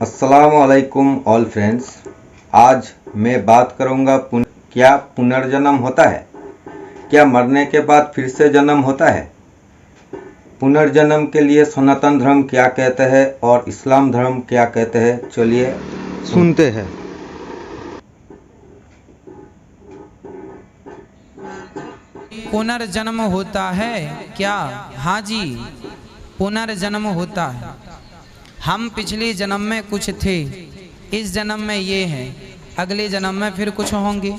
अस्सलामुअलैकुम all friends. आज मैं बात करूंगा क्या पुनर्जन्म होता है? क्या मरने के बाद फिर से जन्म होता है? पुनर्जन्म के लिए सनातन धर्म क्या कहते हैं और इस्लाम धर्म क्या कहते हैं, चलिए सुनते हैं। पुनर्जन्म होता है क्या? हाँ जी, पुनर्जन्म होता है। हम पिछले जन्म में कुछ थे, इस जन्म में ये हैं, अगले जन्म में फिर कुछ होंगे।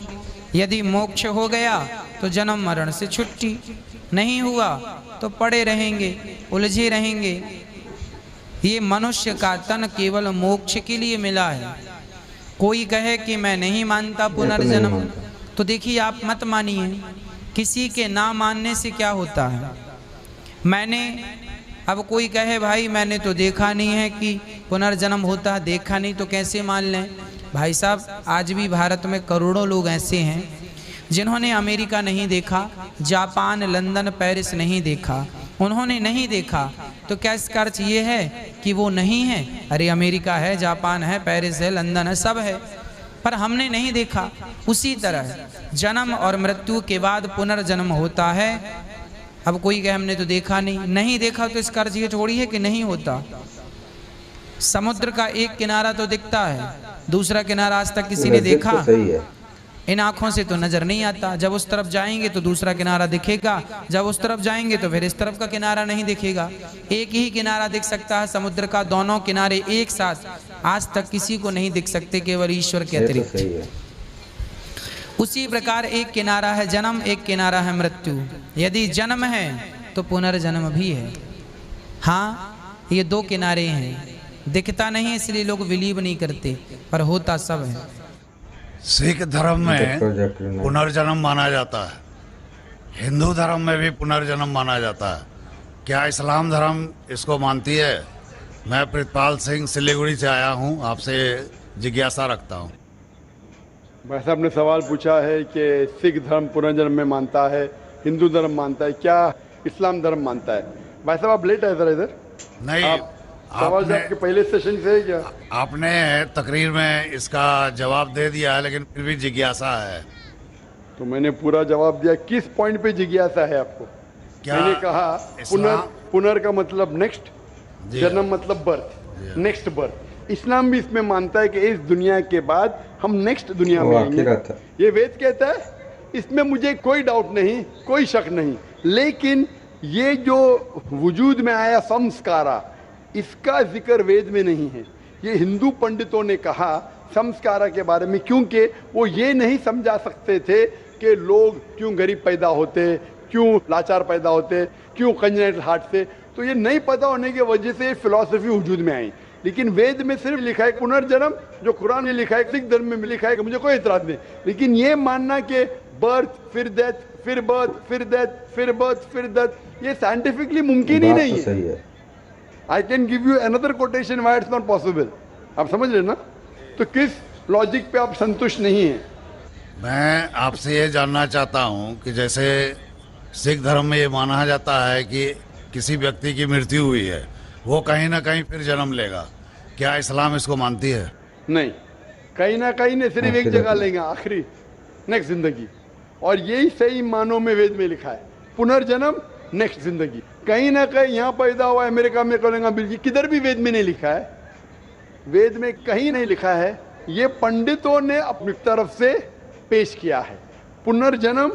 यदि मोक्ष हो गया तो जन्म मरण से छुट्टी, नहीं हुआ तो पड़े रहेंगे, उलझे रहेंगे। ये मनुष्य का तन केवल मोक्ष के लिए मिला है। कोई कहे कि मैं नहीं मानता पुनर्जन्म, तो देखिए आप मत मानिए। किसी के ना मानने से क्या होता है? अब कोई कहे भाई मैंने तो देखा नहीं है कि पुनर्जन्म होता है, देखा नहीं तो कैसे मान लें? भाई साहब, आज भी भारत में करोड़ों लोग ऐसे हैं जिन्होंने अमेरिका नहीं देखा, जापान, लंदन, पेरिस नहीं देखा। उन्होंने नहीं देखा तो क्या इसका अर्थ ये है कि वो नहीं है? अरे अमेरिका है, जापान है, पेरिस है, लंदन है, सब है, पर हमने नहीं देखा। उसी तरह जन्म और मृत्यु के बाद पुनर्जन्म होता है। अब कोई कहे हमने तो देखा नहीं देखा तो इसका अर्थ ये थोड़ी है कि नहीं होता। समुद्र का एक किनारा तो दिखता है, दूसरा किनारा आज तक किसी ने देखा? तो सही है। इन आंखों से तो नजर नहीं आता। जब उस तरफ जाएंगे तो दूसरा किनारा दिखेगा, जब उस तरफ जाएंगे तो फिर इस तरफ का किनारा नहीं दिखेगा। एक ही किनारा दिख सकता है समुद्र का, दोनों किनारे एक साथ आज तक किसी को नहीं दिख सकते, केवल ईश्वर के अतिरिक्त। उसी प्रकार एक किनारा है जन्म, एक किनारा है मृत्यु। यदि जन्म है तो पुनर्जन्म भी है। हाँ, ये दो किनारे हैं, दिखता नहीं इसलिए लोग बिलीव नहीं करते, पर होता सब है। सिख धर्म में पुनर्जन्म माना जाता है, हिंदू धर्म में भी पुनर्जन्म माना जाता है। क्या इस्लाम धर्म इसको मानती है? मैं प्रितपाल सिंह सिलीगुड़ी से आया हूँ, आपसे जिज्ञासा रखता हूँ। भाई साहब ने सवाल पूछा है कि सिख धर्म पुनर्जन्म में मानता है, हिंदू धर्म मानता है, क्या इस्लाम धर्म मानता है? भाई साहब आप लेट आए थे इधर? नहीं, सवाल जो आपके पहले सेशन से है क्या? आपने तकरीर में इसका जवाब दे दिया है, लेकिन फिर भी जिज्ञासा है। तो मैंने पूरा जवाब दिया। किस पॉइंट पे जिज्ञासा है आपको? क्या मैंने कहा पुनर का मतलब नेक्स्ट, जन्म मतलब बर्थ, नेक्स्ट बर्थ। इस्लाम भी इसमें मानता है कि इस दुनिया के बाद हम नेक्स्ट दुनिया में आएंगे। ये वेद कहता है, इसमें मुझे कोई डाउट नहीं, कोई शक नहीं। लेकिन ये जो वजूद में आया संस्कारा, इसका जिक्र वेद में नहीं है। ये हिंदू पंडितों ने कहा संस्कारा के बारे में, क्योंकि वो ये नहीं समझा सकते थे कि लोग क्यों गरीब पैदा होते, क्यों लाचार पैदा होते, क्यों कंजेनिटल हार्ट से। तो ये नहीं पता होने की वजह से फिलॉसफी वजूद में आई। लेकिन वेद में सिर्फ लिखा है पुनर्जन्म, जो कुरान में लिखा है, सिख धर्म में लिखा है कि मुझे कोई एतराज नहीं। लेकिन ये मानना कि बर्थ फिर डेथ, फिर बर्थ फिर डेथ, फिर बर्थ फिर डेथ, ये साइंटिफिकली मुमकिन ही नहीं है। I can give you another quotation why it's not possible. आप समझ रहे ना? तो किस लॉजिक पे आप संतुष्ट नहीं है? मैं आपसे ये जानना चाहता हूँ कि जैसे सिख धर्म में ये माना जाता है कि किसी व्यक्ति की मृत्यु हुई है, वो कहीं ना कहीं फिर जन्म लेगा। क्या इस्लाम इसको मानती है? नहीं, कहीं ना कहीं ने सिर्फ एक जगह लेंगे, आखिरी, नेक्स्ट जिंदगी। और यही सही मानों में वेद में लिखा है, पुनर्जन्म नेक्स्ट जिंदगी। कहीं ना कहीं यहाँ पैदा हुआ, अमेरिका में करेंगे, बिल्कुल किधर भी वेद में नहीं लिखा है। वेद में कहीं नहीं लिखा है। ये पंडितों ने अपनी तरफ से पेश किया है। पुनर्जन्म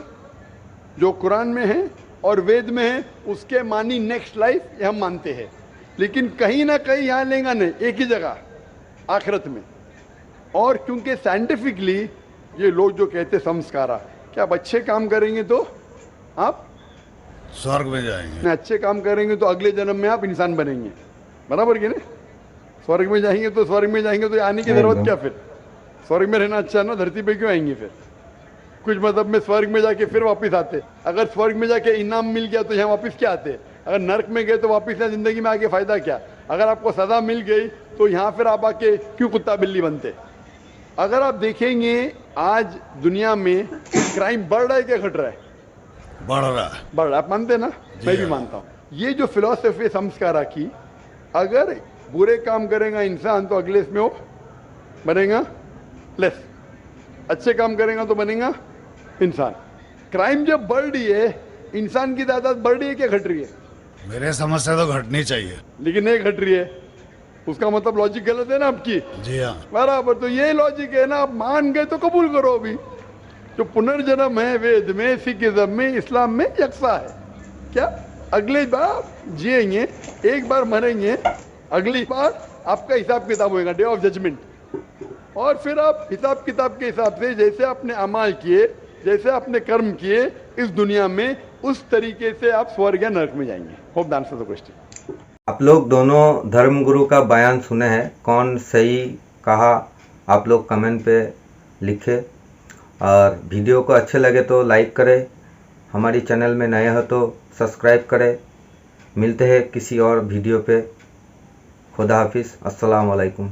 जो कुरान में है और वेद में है, उसके मानी नेक्स्ट लाइफ, ये हम मानते हैं। लेकिन कहीं ना कहीं यहाँ लेंगे नहीं, एक ही जगह, आखिरत में। और क्योंकि साइंटिफिकली ये लोग जो कहते संस्कारा, क्या आप अच्छे काम करेंगे तो आप स्वर्ग में जाएंगे, अच्छे काम करेंगे तो अगले जन्म में आप इंसान बनेंगे, बराबर कि नहीं? स्वर्ग में जाएंगे तो स्वर्ग में जाएंगे तो आने की जरूरत क्या? फिर स्वर्ग में रहना अच्छा ना, धरती पे क्यों आएंगे? फिर कुछ मतलब में स्वर्ग में जाके फिर वापस आते। अगर स्वर्ग में जाके इनाम मिल गया तो यहाँ वापस क्या आते? अगर नर्क में गए तो वापस यहाँ जिंदगी में आके फायदा क्या? अगर आपको सजा मिल गई तो यहाँ फिर आप आके क्यों कुत्ता बिल्ली बनते? अगर आप देखेंगे आज दुनिया में क्राइम बढ़ रहा है क्या घट रहा है? बढ़ रहा है। आप मानते ना? मैं भी मानता हूँ। ये जो फिलॉसफी संस्कारा की, अगर बुरे काम करेगा इंसान तो अगले इसमें वो बनेगा लेस, अच्छे काम करेगा तो बनेगा इंसान। क्राइम जब बढ़ रही है, इंसान की तादाद बढ़ रही है क्या घट रही है? मेरे समझ से तो घटनी चाहिए, लेकिन नहीं घट रही है। उसका मतलब लॉजिक गलत है ना आपकी? जी हाँ, बराबर। तो ये लॉजिक है ना, आप मान गए तो कबूल करो। अभी जो पुनर्जन्म है वेद में, सिखिज्म में, इस्लाम में यकसा है। क्या अगली बार जिएंगे, एक बार मरेंगे, अगली बार आपका हिसाब किताब होगा, डे ऑफ जजमेंट। और फिर आप हिसाब किताब के हिसाब से जैसे आपने अमाल किए, जैसे आपने कर्म किए इस दुनिया में, उस तरीके से आप स्वर्ग या नरक में जाएंगे। Hope the answer the question. आप लोग दोनों धर्मगुरु का बयान सुने हैं, कौन सही कहा आप लोग कमेंट पे लिखे। और वीडियो को अच्छे लगे तो लाइक करें, हमारी चैनल में नए हो तो सब्सक्राइब करें। मिलते हैं किसी और वीडियो पे। खुदा हाफिज़, अस्सलाम वालेकुम।